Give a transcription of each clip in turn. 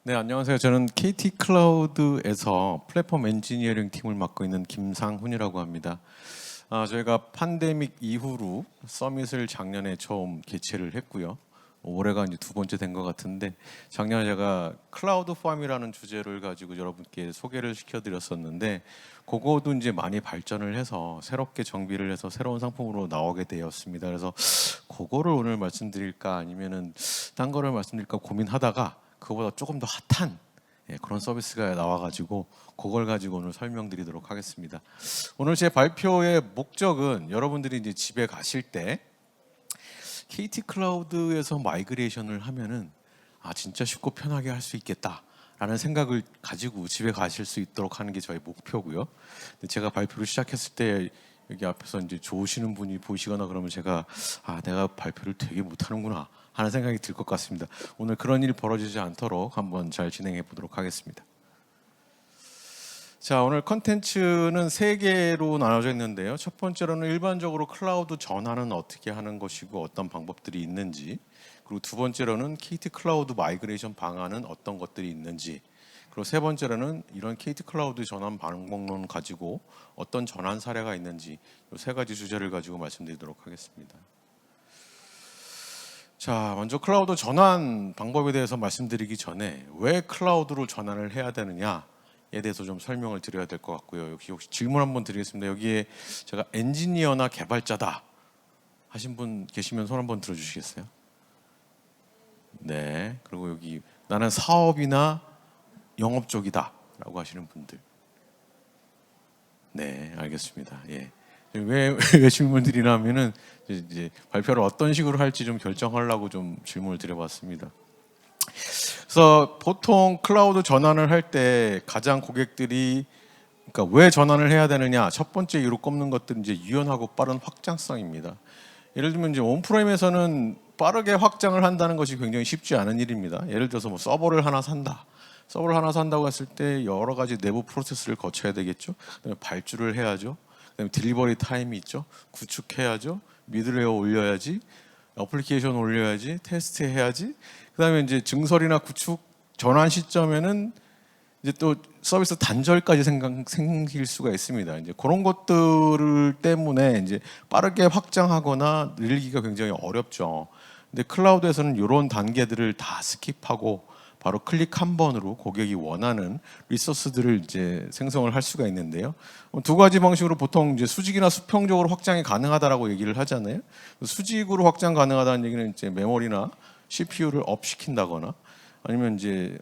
네, 안녕하세요. 저는 KT 클라우드에서 플랫폼 엔지니어링 팀을 맡고 있는 김상훈이라고 합니다. 저희가 팬데믹 이후로 서밋을 작년에 처음 개최를 했고요. 올해가 이제 두 번째 된 것 같은데, 작년에 제가 클라우드 팜이라는 주제를 가지고 여러분께 소개를 시켜드렸었는데, 그거도 이제 많이 발전을 해서 새롭게 정비를 해서 새로운 상품으로 나오게 되었습니다. 그래서 그거를 오늘 말씀드릴까 아니면은 딴 거를 말씀드릴까 고민하다가 그거보다 조금 더 핫한 그런 서비스가 나와가지고 그걸 가지고 오늘 설명드리도록 하겠습니다. 오늘 제 발표의 목적은 여러분들이 이제 집에 가실 때 KT 클라우드에서 마이그레이션을 하면은 진짜 쉽고 편하게 할 수 있겠다라는 생각을 가지고 집에 가실 수 있도록 하는 게 저희 목표고요. 근데 제가 발표를 시작했을 때 여기 앞에서 이제 좋으시는 분이 보이시거나 그러면 제가 내가 발표를 되게 못하는구나 하는 생각이 들 것 같습니다. 오늘 그런 일이 벌어지지 않도록 한번 잘 진행해 보도록 하겠습니다. 자, 오늘 컨텐츠는 3개로 나눠져 있는데요. 첫 번째로는 일반적으로 클라우드 전환은 어떻게 하는 것이고 어떤 방법들이 있는지, 그리고 두 번째로는 KT 클라우드 마이그레이션 방안은 어떤 것들이 있는지, 그리고 세 번째로는 이런 KT 클라우드 전환 방법론 가지고 어떤 전환 사례가 있는지, 이 3가지 주제를 가지고 말씀드리도록 하겠습니다. 자, 먼저 클라우드 전환 방법에 대해서 말씀드리기 전에 왜 클라우드로 전환을 해야 되느냐에 대해서 좀 설명을 드려야 될 것 같고요. 혹시 질문 한번 드리겠습니다. 여기에 제가 엔지니어나 개발자다 하신 분 계시면 손 한번 들어주시겠어요? 네. 그리고 여기 나는 사업이나 영업 쪽이다 라고 하시는 분들. 네, 알겠습니다. 예. 왜 질문 드리냐면은 이제 발표를 어떤 식으로 할지 좀 결정하려고 좀 질문을 드려봤습니다. 그래서 보통 클라우드 전환을 할 때 가장 고객들이 그러니까 왜 전환을 해야 되느냐, 첫 번째 이유로 꼽는 것들은 이제 유연하고 빠른 확장성입니다. 예를 들면 이제 온프레임에서는 빠르게 확장을 한다는 것이 굉장히 쉽지 않은 일입니다. 예를 들어서 뭐 서버를 하나 산다. 서버를 하나 산다고 했을 때 여러 가지 내부 프로세스를 거쳐야 되겠죠. 그다음에 발주를 해야죠. 그다음에 딜리버리 타임이 있죠. 구축해야죠. 미들웨어 올려야지. 어플리케이션 올려야지. 테스트 해야지. 그다음에 이제 증설이나 구축 전환 시점에는 이제 또 서비스 단절까지 생길 수가 있습니다. 이제 그런 것들 때문에 이제 빠르게 확장하거나 늘리기가 굉장히 어렵죠. 근데 클라우드에서는 이런 단계들을 다 스킵하고 바로 클릭 한 번으로 고객이 원하는 리소스들을 이제 생성을 할 수가 있는데요. 두 가지 방식으로 보통 이제 수직이나 수평적으로 확장이 가능하다라고 얘기를 하잖아요. 수직으로 확장 가능하다는 얘기는 이제 메모리나 CPU를 업 시킨다거나 아니면 이제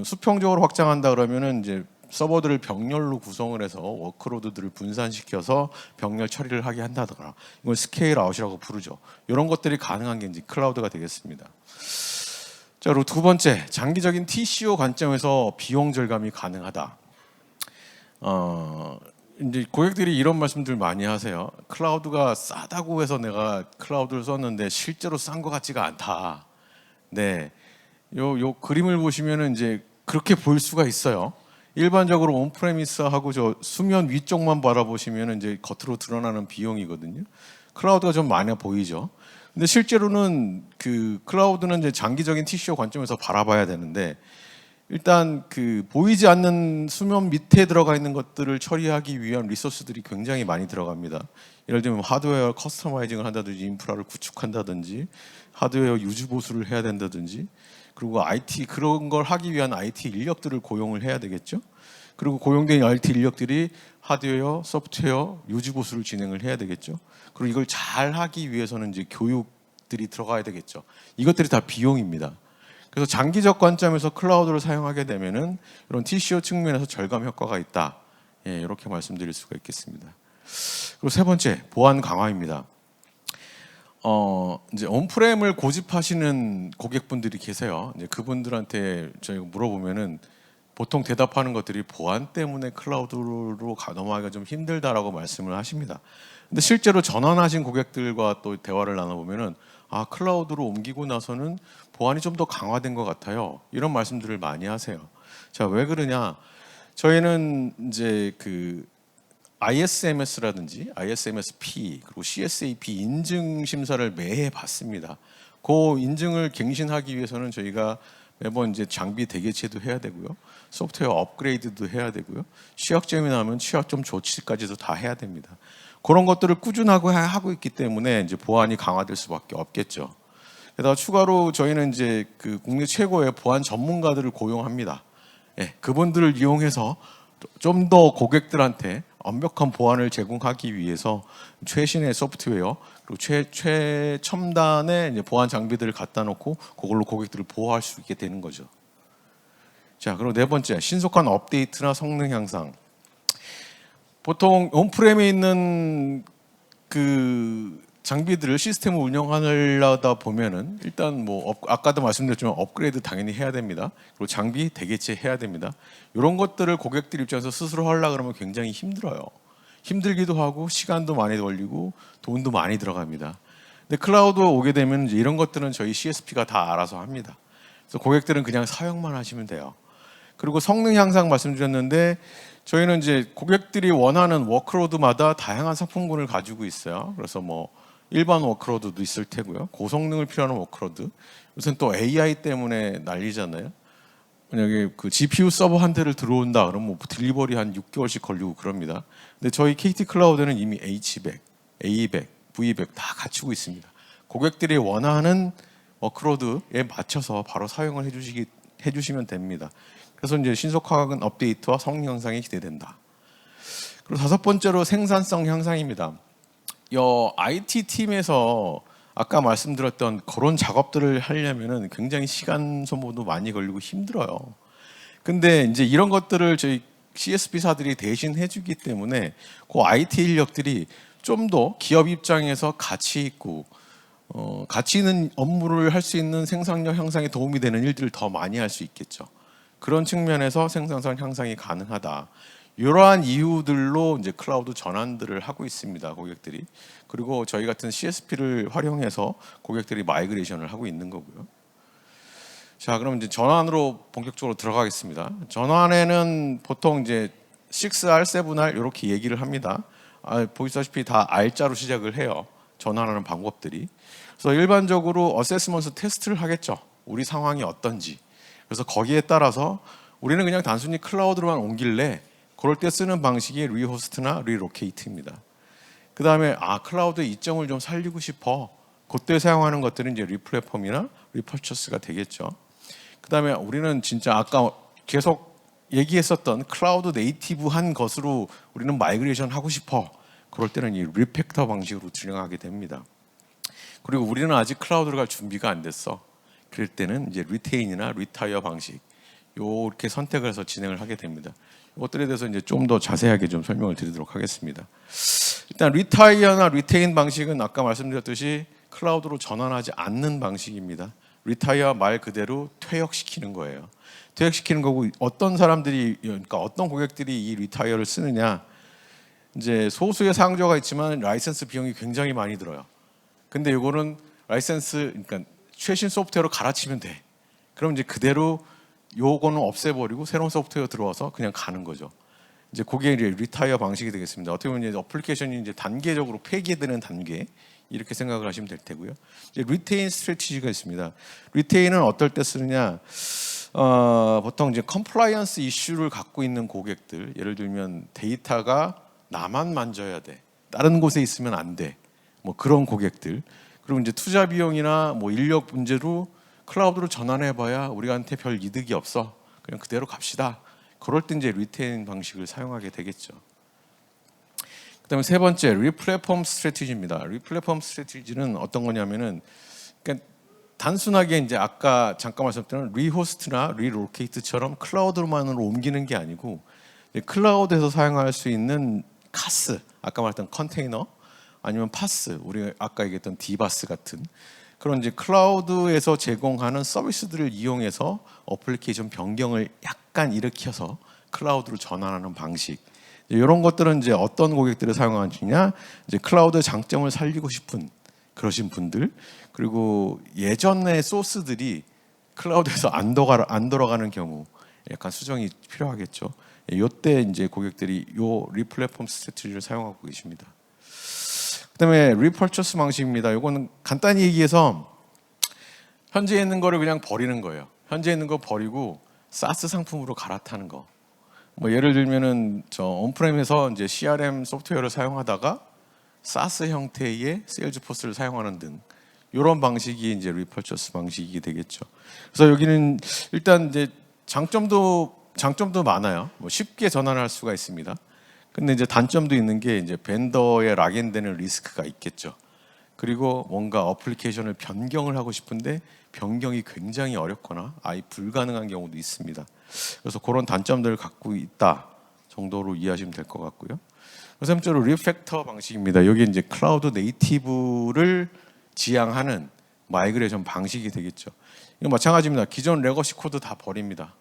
수평적으로 확장한다 그러면은 이제 서버들을 병렬로 구성을 해서 워크로드들을 분산시켜서 병렬 처리를 하게 한다거나 이걸 스케일 아웃이라고 부르죠. 이런 것들이 가능한 게 이제 클라우드가 되겠습니다. 자, 그리고 두 번째, 장기적인 TCO 관점에서 비용 절감이 가능하다. 이제 고객들이 이런 말씀들 많이 하세요. 클라우드가 싸다고 해서 내가 클라우드를 썼는데 실제로 싼 것 같지가 않다. 네, 요 그림을 보시면은 이제 그렇게 보일 수가 있어요. 일반적으로 온프레미스하고 저 수면 위쪽만 바라보시면은 이제 겉으로 드러나는 비용이거든요. 클라우드가 좀 많아 보이죠. 근데 실제로는 그 클라우드는 이제 장기적인 TCO 관점에서 바라봐야 되는데 일단 그 보이지 않는 수면 밑에 들어가 있는 것들을 처리하기 위한 리소스들이 굉장히 많이 들어갑니다. 예를 들면 하드웨어 커스터마이징을 한다든지 인프라를 구축한다든지 하드웨어 유지 보수를 해야 된다든지 그리고 IT 그런 걸 하기 위한 IT 인력들을 고용을 해야 되겠죠. 그리고 고용된 IT 인력들이 하드웨어, 소프트웨어 유지 보수를 진행을 해야 되겠죠. 그리고 이걸 잘 하기 위해서는 이제 교육들이 들어가야 되겠죠. 이것들이 다 비용입니다. 그래서 장기적 관점에서 클라우드를 사용하게 되면은 이런 TCO 측면에서 절감 효과가 있다. 예, 이렇게 말씀드릴 수가 있겠습니다. 그리고 세 번째, 보안 강화입니다. 이제 온프레임을 고집하시는 고객분들이 계세요. 이제 그분들한테 저희가 물어보면은 보통 대답하는 것들이 보안 때문에 클라우드로 넘어가기가 좀 힘들다라고 말씀을 하십니다. 근데 실제로 전환하신 고객들과 또 대화를 나눠보면은 클라우드로 옮기고 나서는 보안이 좀 더 강화된 것 같아요. 이런 말씀들을 많이 하세요. 자, 왜 그러냐? 저희는 이제 그 ISMS라든지 ISMSP 그리고 CSAP 인증 심사를 매해 받습니다. 그 인증을 갱신하기 위해서는 저희가 매번 이제 장비 대개체도 해야 되고요. 소프트웨어 업그레이드도 해야 되고요. 취약점이 나면 취약점 조치까지도 다 해야 됩니다. 그런 것들을 꾸준하게 하고 있기 때문에 이제 보안이 강화될 수밖에 없겠죠. 게다가 추가로 저희는 이제 그 국내 최고의 보안 전문가들을 고용합니다. 예, 그분들을 이용해서 좀 더 고객들한테 완벽한 보안을 제공하기 위해서 최신의 소프트웨어 그리고 최첨단의 이제 보안 장비들을 갖다 놓고 그걸로 고객들을 보호할 수 있게 되는 거죠. 자, 그리고 네 번째, 신속한 업데이트나 성능 향상. 보통 온프렘에 있는 그 장비들을 시스템을 운영하려다 보면은 일단 뭐 아까도 말씀드렸지만 업그레이드 당연히 해야 됩니다. 그리고 장비 대개체 해야 됩니다. 이런 것들을 고객들 입장에서 스스로 하려고 그러면 굉장히 힘들어요. 힘들기도 하고 시간도 많이 걸리고 돈도 많이 들어갑니다. 근데 클라우드 오게 되면 이제 이런 것들은 저희 CSP가 다 알아서 합니다. 그래서 고객들은 그냥 사용만 하시면 돼요. 그리고 성능 향상 말씀드렸는데 저희는 이제 고객들이 원하는 워크로드마다 다양한 상품군을 가지고 있어요. 그래서 뭐 일반 워크로드도 있을 테고요. 고성능을 필요하는 워크로드. 요새는 또 AI 때문에 난리잖아요. 만약에 그 GPU 서버 한 대를 들어온다 그러면 뭐 딜리버리 한 6개월씩 걸리고 그럽니다. 근데 저희 KT 클라우드는 이미 H100, A100, V100 다 갖추고 있습니다. 고객들이 원하는 워크로드에 맞춰서 바로 사용을 해주시면 됩니다. 그래서 이제 신속한 업데이트와 성능 향상이 기대된다. 그리고 다섯 번째로 생산성 향상입니다. IT 팀에서 아까 말씀드렸던 그런 작업들을 하려면은 굉장히 시간 소모도 많이 걸리고 힘들어요. 근데 이제 이런 것들을 저희 CSP사들이 대신 해주기 때문에 그 IT 인력들이 좀 더 기업 입장에서 가치 있고 가치 있는 업무를 할 수 있는 생산력 향상에 도움이 되는 일들을 더 많이 할 수 있겠죠. 그런 측면에서 생산성 향상이 가능하다. 이러한 이유들로 이제 클라우드 전환들을 하고 있습니다, 고객들이. 그리고 저희 같은 CSP를 활용해서 고객들이 마이그레이션을 하고 있는 거고요. 자, 그럼 이제 전환으로 본격적으로 들어가겠습니다. 전환에는 보통 이제 6R, 7R 이렇게 얘기를 합니다. 보시다시피 다 R자로 시작을 해요. 전환하는 방법들이. 그래서 일반적으로 어세스먼트 테스트를 하겠죠. 우리 상황이 어떤지. 그래서 거기에 따라서 우리는 그냥 단순히 클라우드로만 옮길래 그럴 때 쓰는 방식이 리호스트나 리로케이트입니다. 그 다음에 클라우드 이점을 좀 살리고 싶어. 그때 사용하는 것들은 이제 리플랫폼이나 리퍼처스가 되겠죠. 그 다음에 우리는 진짜 아까 계속 얘기했었던 클라우드 네이티브한 것으로 우리는 마이그레이션 하고 싶어. 그럴 때는 이 리팩터 방식으로 진행하게 됩니다. 그리고 우리는 아직 클라우드로 갈 준비가 안 됐어. 그럴 때는 이제 리테인이나 리타이어 방식 이렇게 선택을 해서 진행을 하게 됩니다. 이것들에 대해서 이제 좀 더 자세하게 좀 설명을 드리도록 하겠습니다. 일단 리타이어나 리테인 방식은 아까 말씀드렸듯이 클라우드로 전환하지 않는 방식입니다. 리타이어 말 그대로 퇴역시키는 거예요. 퇴역시키는 거고 어떤 사람들이 그러니까 어떤 고객들이 이 리타이어를 쓰느냐 이제 소수의 사용자가 있지만 라이센스 비용이 굉장히 많이 들어요. 근데 이거는 라이센스 그러니까 최신 소프트웨어로 갈아치면 돼. 그럼 이제 그대로 요거는 없애버리고 새로운 소프트웨어 들어와서 그냥 가는 거죠. 이제 그게 이제 리타이어 방식이 되겠습니다. 어떻게 보면 이제 어플리케이션이 이제 단계적으로 폐기되는 단계 이렇게 생각을 하시면 될 테고요. 이제 리테인 스트래티지가 있습니다. 리테인은 어떨 때 쓰느냐? 보통 이제 컴플라이언스 이슈를 갖고 있는 고객들, 예를 들면 데이터가 나만 만져야 돼, 다른 곳에 있으면 안 돼, 뭐 그런 고객들. 그리고 이제 투자 비용이나 뭐 인력 문제로 클라우드로 전환해봐야 우리한테 별 이득이 없어. 그냥 그대로 갑시다. 그럴 때 이제 리테인 방식을 사용하게 되겠죠. 그다음에 세 번째 리플랫폼 스트래티지입니다. 리플랫폼 스트래티지는 어떤 거냐면은 그러니까 단순하게 이제 아까 잠깐 말씀드린 리호스트나 리로케이트처럼 클라우드로만으로 옮기는 게 아니고 클라우드에서 사용할 수 있는 카스, 아까 말했던 컨테이너 아니면 파스, 우리 아까 얘기했던 디바스 같은 그런 이제 클라우드에서 제공하는 서비스들을 이용해서 어플리케이션 변경을 약간 일으켜서 클라우드로 전환하는 방식. 이런 것들은 이제 어떤 고객들을 사용하느냐, 이제 클라우드 장점을 살리고 싶은 그러신 분들, 그리고 예전의 소스들이 클라우드에서 안 돌아가는 경우 약간 수정이 필요하겠죠. 이때 이제 고객들이 요 리플랫폼 스트래티지를 사용하고 계십니다. 그다음에 리퍼처스 방식입니다. 이거는 간단히 얘기해서 현재 있는 거를 그냥 버리는 거예요. 현재 있는 거 버리고 사스 상품으로 갈아타는 거. 뭐 예를 들면은 저 온프렘에서 이제 CRM 소프트웨어를 사용하다가 사스 형태의 세일즈포스를 사용하는 등 이런 방식이 이제 리퍼처스 방식이 되겠죠. 그래서 여기는 일단 이제 장점도 많아요. 뭐 쉽게 전환할 수가 있습니다. 근데 이제 단점도 있는 게 이제 벤더에 락인되는 리스크가 있겠죠. 그리고 뭔가 어플리케이션을 변경을 하고 싶은데 변경이 굉장히 어렵거나 아예 불가능한 경우도 있습니다. 그래서 그런 단점들을 갖고 있다 정도로 이해하시면 될 것 같고요. 세 번째로 리팩터 방식입니다. 여기 이제 클라우드 네이티브를 지향하는 마이그레이션 방식이 되겠죠. 이거 마찬가지입니다. 기존 레거시 코드 다 버립니다.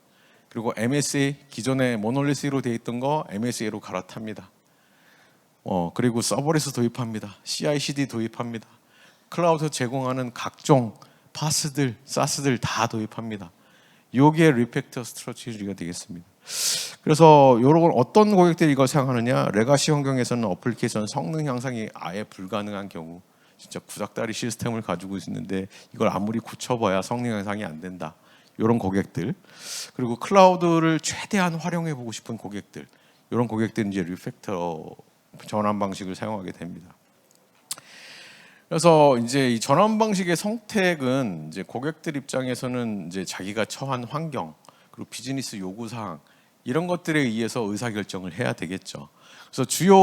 그리고 MSA 기존에 모놀리스로 되어 있던 거 MSA로 갈아탑니다. 그리고 서버리스 도입합니다. CI/CD 도입합니다. 클라우드 제공하는 각종 파스들, 사스들 다 도입합니다. 요게 리팩터 스트러티지가 되겠습니다. 그래서 요런 어떤 고객들이 이걸 사용하느냐? 레가시 환경에서는 어플리케이션 성능 향상이 아예 불가능한 경우, 진짜 구닥다리 시스템을 가지고 있는데 이걸 아무리 고쳐봐야 성능 향상이 안 된다. 이런 고객들, 그리고 클라우드를 최대한 활용해 보고 싶은 고객들, 이런 고객들은 이제 리팩터 전환 방식을 사용하게 됩니다. 그래서 이제 이 전환 방식의 선택은 이제 고객들 입장에서는 이제 자기가 처한 환경, 그리고 비즈니스 요구 사항 이런 것들에 의해서 의사 결정을 해야 되겠죠. 그래서 주요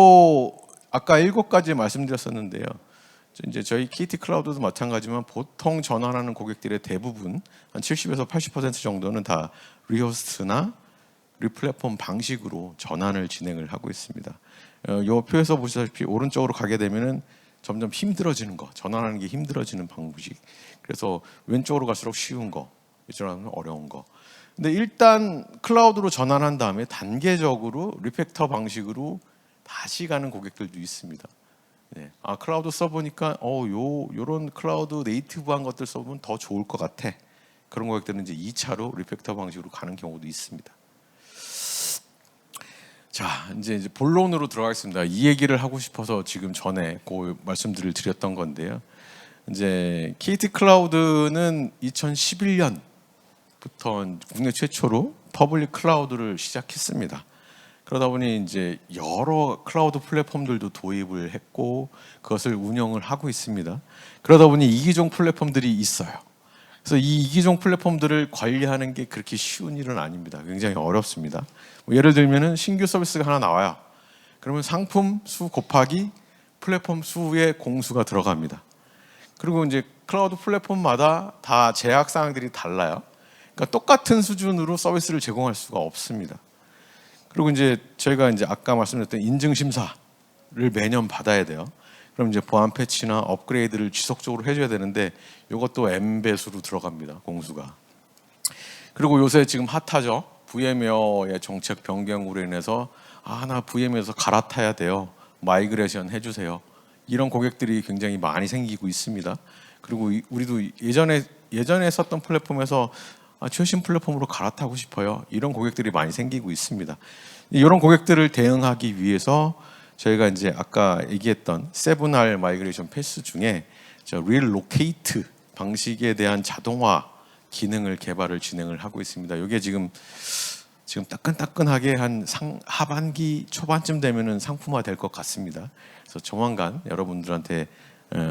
아까 7가지 말씀드렸었는데요. 이제 저희 KT 클라우드도 마찬가지지만 보통 전환하는 고객들의 대부분 한 70에서 80% 정도는 다 리호스트나 리플랫폼 방식으로 전환을 진행을 하고 있습니다. 이 표에서 보시다시피 오른쪽으로 가게 되면은 점점 힘들어지는 거, 전환하는 게 힘들어지는 방식. 그래서 왼쪽으로 갈수록 쉬운 거, 이쪽으로 어려운 거. 근데 일단 클라우드로 전환한 다음에 단계적으로 리팩터 방식으로 다시 가는 고객들도 있습니다. 네. 클라우드 써보니까 요런 클라우드 네이티브한 것들 써보면 더 좋을 것 같아. 그런 고객들은 이제 2차로 리팩터 방식으로 가는 경우도 있습니다. 자, 이제 본론으로 들어가겠습니다. 이 얘기를 하고 싶어서 지금 전에 그 말씀들을 드렸던 건데요. 이제 KT 클라우드는 2011년부터 국내 최초로 퍼블릭 클라우드를 시작했습니다. 그러다 보니 이제 여러 클라우드 플랫폼들도 도입을 했고 그것을 운영을 하고 있습니다. 그러다 보니 이기종 플랫폼들이 있어요. 그래서 이 이기종 플랫폼들을 관리하는 게 그렇게 쉬운 일은 아닙니다. 굉장히 어렵습니다. 뭐 예를 들면은 신규 서비스가 하나 나와요. 그러면 상품 수 곱하기 플랫폼 수의 공수가 들어갑니다. 그리고 이제 클라우드 플랫폼마다 다 제약 사항들이 달라요. 그러니까 똑같은 수준으로 서비스를 제공할 수가 없습니다. 그리고 이제 저희가 이제 아까 말씀드렸던 인증 심사를 매년 받아야 돼요. 그럼 이제 보안 패치나 업그레이드를 지속적으로 해줘야 되는데 이것도 N배수로 들어갑니다. 공수가. 그리고 요새 지금 핫하죠. VM웨어의 정책 변경으로 인해서 나 VM웨어에서 갈아타야 돼요. 마이그레이션 해주세요. 이런 고객들이 굉장히 많이 생기고 있습니다. 그리고 우리도 예전에 썼던 플랫폼에서 최신 플랫폼으로 갈아타고 싶어요. 이런 고객들이 많이 생기고 있습니다. 이런 고객들을 대응하기 위해서 저희가 이제 아까 얘기했던 7R 마이그레이션 패스 중에 릴로케이트 방식에 대한 자동화 기능을 개발을 진행을 하고 있습니다. 이게 지금 따끈따끈하게 한 하반기 초반쯤 되면은 상품화 될 것 같습니다. 그래서 조만간 여러분들한테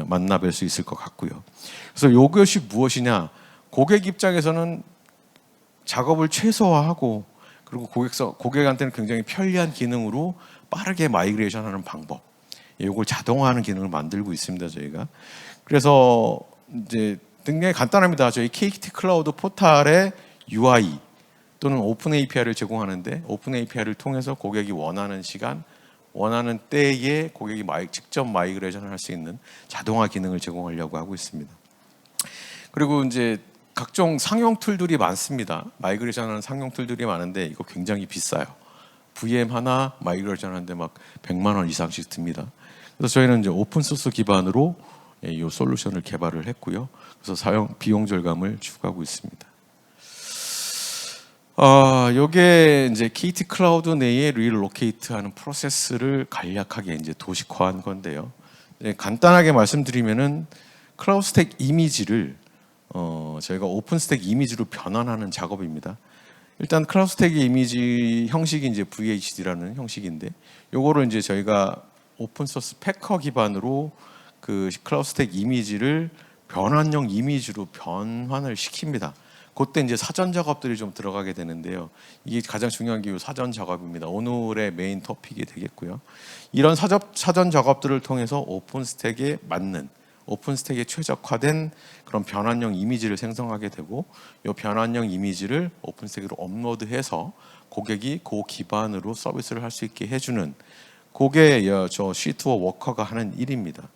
만나 뵐 수 있을 것 같고요. 그래서 이것이 무엇이냐? 고객 입장에서는 작업을 최소화하고 그리고 고객한테는 굉장히 편리한 기능으로 빠르게 마이그레이션하는 방법, 이걸 자동화하는 기능을 만들고 있습니다. 저희가. 그래서 이제 굉장히 간단합니다. 저희 KT 클라우드 포탈의 UI 또는 오픈 API를 제공하는데 오픈 API를 통해서 고객이 원하는 시간, 원하는 때에 고객이 직접 마이그레이션을 할 수 있는 자동화 기능을 제공하려고 하고 있습니다. 그리고 이제 각종 상용 툴들이 많습니다. 마이그레이션하는 상용 툴들이 많은데 이거 굉장히 비싸요. VM 하나 마이그레이션 하는데 막 100만 원 이상씩 듭니다. 그래서 저희는 이제 오픈 소스 기반으로 이 솔루션을 개발을 했고요. 그래서 사용 비용 절감을 추구하고 있습니다. 요게 이제 KT 클라우드 내에 릴로케이트하는 프로세스를 간략하게 이제 도식화한 건데요. 간단하게 말씀드리면은 클라우드 스택 이미지를 저희가 오픈스택 이미지로 변환하는 작업입니다. 일단 클라우드 스택의 이미지 형식이 이제 VHD라는 형식인데, 요거를 이제 저희가 오픈소스 패커 기반으로 그 클라우드 스택 이미지를 변환형 이미지로 변환을 시킵니다. 그때 이제 사전 작업들이 좀 들어가게 되는데요. 이게 가장 중요한 게 사전 작업입니다. 오늘의 메인 토픽이 되겠고요. 이런 사전 작업들을 통해서 오픈스택에 맞는, 오픈스택에 최적화된 그런 변환형 이미지를 생성하게 되고, 이 변환형 이미지를 오픈스택으로 업로드해서 고객이 그 기반으로 서비스를 할 수 있게 해주는, 그게 저 시트워 워커가 하는 일입니다.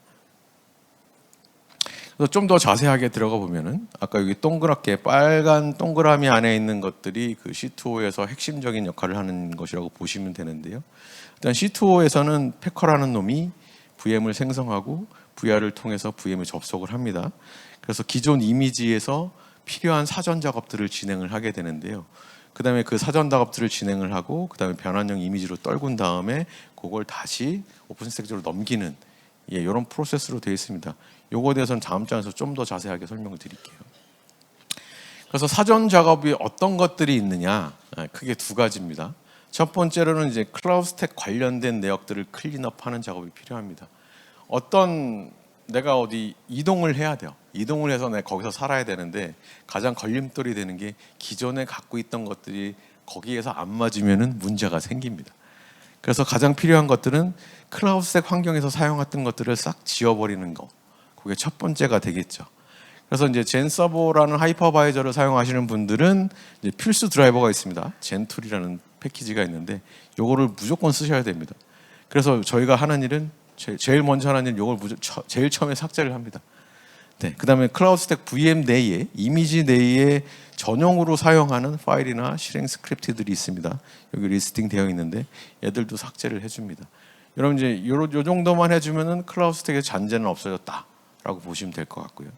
좀 더 자세하게 들어가 보면은 아까 여기 동그랗게 빨간 동그라미 안에 있는 것들이 그 C2O에서 핵심적인 역할을 하는 것이라고 보시면 되는데요. 일단 C2O에서는 패커라는 놈이 VM을 생성하고 VR을 통해서 VM에 접속을 합니다. 그래서 기존 이미지에서 필요한 사전 작업들을 진행을 하게 되는데요. 그 다음에 그 사전 작업들을 진행을 하고 그 다음에 변환형 이미지로 떨군 다음에 그걸 다시 오픈스택으로 넘기는, 이런 프로세스로 되어 있습니다. 요거에 대해서는 다음 장에서 좀 더 자세하게 설명을 드릴게요. 그래서 사전 작업이 어떤 것들이 있느냐, 크게 두 가지입니다. 첫 번째로는 이제 클라우드 스택 관련된 내역들을 클린업하는 작업이 필요합니다. 내가 어디 이동을 해야 돼요. 이동을 해서 내가 거기서 살아야 되는데 가장 걸림돌이 되는 게 기존에 갖고 있던 것들이 거기에서 안 맞으면은 문제가 생깁니다. 그래서 가장 필요한 것들은 클라우드 스택 환경에서 사용했던 것들을 싹 지워버리는 거. 그게 첫 번째가 되겠죠. 그래서 이제 젠서버라는 하이퍼바이저를 사용하시는 분들은 이제 필수 드라이버가 있습니다. 젠툴이라는 패키지가 있는데 요거를 무조건 쓰셔야 됩니다. 그래서 저희가 하는 일은 제일 먼저 하는 일은 요걸 제일 처음에 삭제를 합니다. 네, 그다음에 클라우드 스택 VM 내에 이미지 내에 전용으로 사용하는 파일이나 실행 스크립트들이 있습니다. 여기 리스팅 되어 있는데 얘들도 삭제를 해줍니다. 여러분 이제 요 정도만 해주면은 클라우드 스택의 잔재는 없어졌다라고 보시면 될 것 같고요.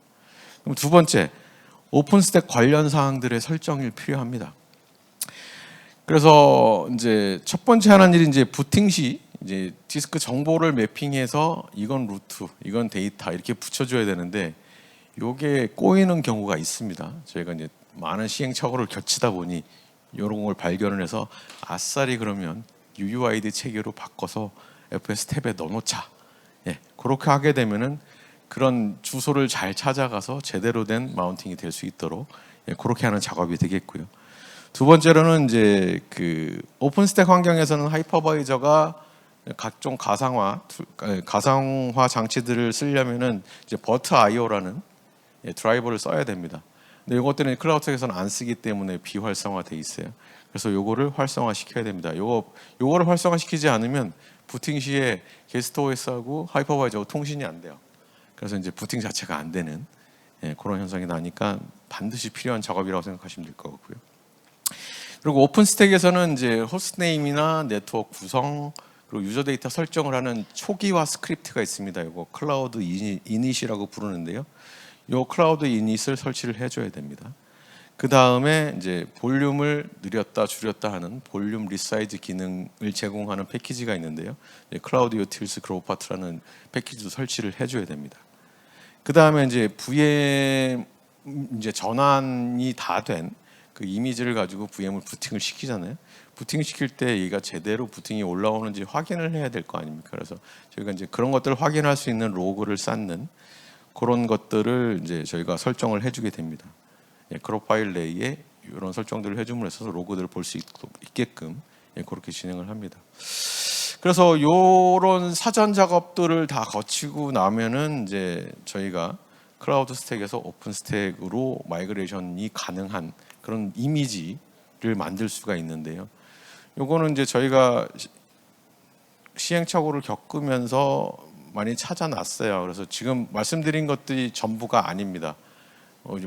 그럼 두 번째, 오픈스택 관련 사항들의 설정이 필요합니다. 그래서 이제 첫 번째 하는 일이 이제 부팅 시 이제 디스크 정보를 매핑해서 이건 루트, 이건 데이터 이렇게 붙여줘야 되는데 요게 꼬이는 경우가 있습니다. 저희가 이제 많은 시행착오를 겹치다 보니 이런 걸 발견을 해서 아싸리 그러면 UUID 체계로 바꿔서 FS 탭에 넣어놓자. 그렇게 하게 되면은 그런 주소를 잘 찾아가서 제대로 된 마운팅이 될 수 있도록 그렇게 하는 작업이 되겠고요. 두 번째로는 이제 그 오픈스택 환경에서는 하이퍼바이저가 각종 가상화 장치들을 쓰려면은 이제 버트 IO라는 드라이버를 써야 됩니다. 근데 이것들은 클라우드 스택에서는 안 쓰기 때문에 비활성화돼 있어요. 그래서 요거를 활성화 시켜야 됩니다. 요거를 활성화 시키지 않으면 부팅 시에 게스트 OS하고 하이퍼바이저하고 통신이 안 돼요. 그래서 이제 부팅 자체가 안 되는 그런 현상이 나니까 반드시 필요한 작업이라고 생각하시면 될 것 같고요. 그리고 오픈스택에서는 이제 호스트네임이나 네트워크 구성 그리고 유저 데이터 설정을 하는 초기화 스크립트가 있습니다. 이거 클라우드 이닛이라고 부르는데요. 이 클라우드 이닛을 설치를 해줘야 됩니다. 그 다음에 이제 볼륨을 늘렸다 줄였다 하는 볼륨 리사이즈 기능을 제공하는 패키지가 있는데요. 클라우드 유틸스 그로우파트라는 패키지도 설치를 해줘야 됩니다. 그 다음에 이제 VM 이제 전환이 다 된 그 이미지를 가지고 VM을 부팅을 시키잖아요. 부팅 시킬 때 얘가 제대로 부팅이 올라오는지 확인을 해야 될 거 아닙니까? 그래서 저희가 이제 그런 것들을 확인할 수 있는 로그를 쌓는 그런 것들을 이제 저희가 설정을 해주게 됩니다. 그룹 파일 내에 이런 설정들을 해줌으로 해서 로그들을 볼 수 있게끔 그렇게 진행을 합니다. 그래서 이런 사전 작업들을 다 거치고 나면은 이제 저희가 클라우드 스택에서 오픈 스택으로 마이그레이션이 가능한 그런 이미지를 만들 수가 있는데요. 요거는 이제 저희가 시행착오를 겪으면서 많이 찾아놨어요. 그래서 지금 말씀드린 것들이 전부가 아닙니다. 이제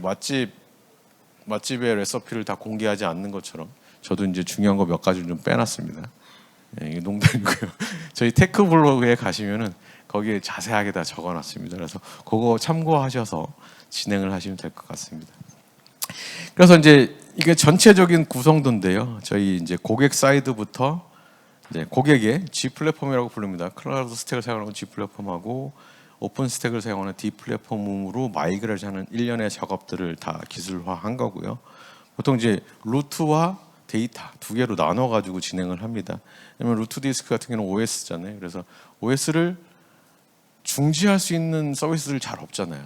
맛집의 레시피를 다 공개하지 않는 것처럼 저도 이제 중요한 거 몇 가지를 좀 빼놨습니다. 이게 농담이고요. 저희 테크 블로그에 가시면은 거기에 자세하게 다 적어놨습니다. 그래서 그거 참고하셔서 진행을 하시면 될 것 같습니다. 그래서 이제 이게 전체적인 구성도인데요. 저희 이제 고객 사이드부터 이제 고객의 G 플랫폼이라고 부릅니다. 클라우드 스택을 사용하는 G 플랫폼하고 오픈스택을 사용하는 디플랫폼으로 마이그레이션하는 일련의 작업들을 다 기술화한 거고요. 보통 이제 루트와 데이터 두 개로 나눠 가지고 진행을 합니다. 왜냐면 루트 디스크 같은 경우는 OS잖아요. 그래서 OS를 중지할 수 있는 서비스들 잘 없잖아요.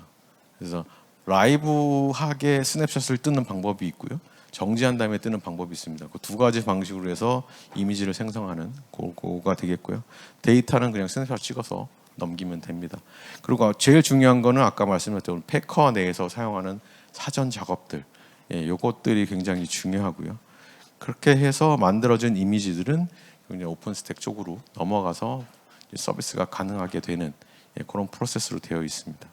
그래서 라이브하게 스냅샷을 뜨는 방법이 있고요. 정지한 다음에 뜨는 방법이 있습니다. 그 두 가지 방식으로 해서 이미지를 생성하는 그거가 되겠고요. 데이터는 그냥 스냅샷 찍어서 넘기면 됩니다. 그리고 제일 중요한 거는 아까 말씀드렸던 패커 내에서 사용하는 사전 작업들, 요것들이 굉장히 중요하고요. 그렇게 해서 만들어진 이미지들은 오픈스택 쪽으로 넘어가서 서비스가 가능하게 되는 그런 프로세스로 되어 있습니다.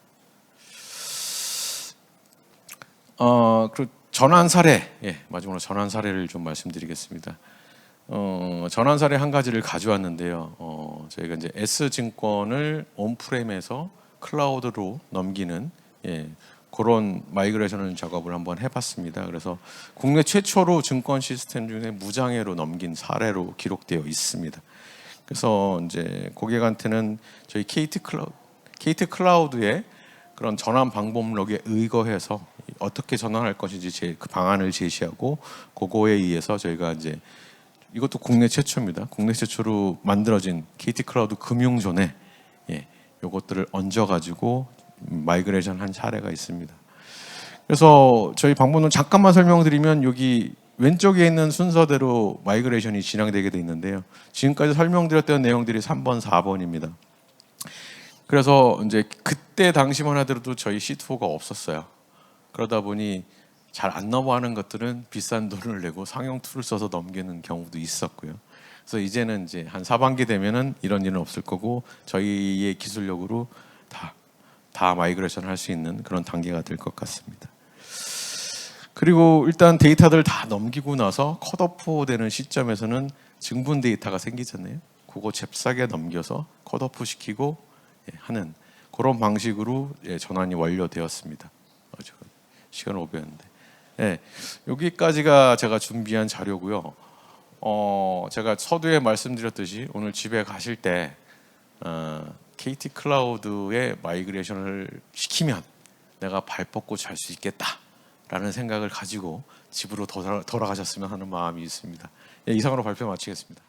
그리고 전환 사례, 마지막으로 전환 사례를 좀 말씀드리겠습니다. 전환 사례 한 가지를 가져왔는데요. 저희가 이제 S증권을 온프렘에서 클라우드로 넘기는 그런 마이그레이션 작업을 한번 해봤습니다. 그래서 국내 최초로 증권 시스템 중에 무장애로 넘긴 사례로 기록되어 있습니다. 그래서 이제 고객한테는 저희 KT 클라우드의 그런 전환 방법록에 의거해서 어떻게 전환할 것인지 그 방안을 제시하고 그거에 의해서 저희가 이제 이것도 국내 최초입니다. 국내 최초로 만들어진 KT 클라우드 금융존에 요것들을 얹어가지고 마이그레이션 한 사례가 있습니다. 그래서 저희 방법론 잠깐만 설명드리면 여기 왼쪽에 있는 순서대로 마이그레이션이 진행되게 돼 있는데요. 지금까지 설명드렸던 내용들이 3번, 4번입니다. 그래서 이제 그때 당시만 하더라도 저희 C2가 없었어요. 그러다 보니 잘 안 넘어가는 것들은 비싼 돈을 내고 상용 툴을 써서 넘기는 경우도 있었고요. 그래서 이제는 이제 한 하반기 되면은 이런 일은 없을 거고 저희의 기술력으로 다 마이그레이션 할 수 있는 그런 단계가 될 것 같습니다. 그리고 일단 데이터들을 다 넘기고 나서 컷오프 되는 시점에서는 증분 데이터가 생기잖아요. 그거 잽싸게 넘겨서 컷오프 시키고 하는 그런 방식으로 전환이 완료되었습니다. 시간 오버였는데. 여기까지가 제가 준비한 자료고요. 제가 서두에 말씀드렸듯이 오늘 집에 가실 때 KT 클라우드에 마이그레이션을 시키면 내가 발 뻗고 잘 수 있겠다라는 생각을 가지고 집으로 돌아가셨으면 하는 마음이 있습니다. 이상으로 발표 마치겠습니다.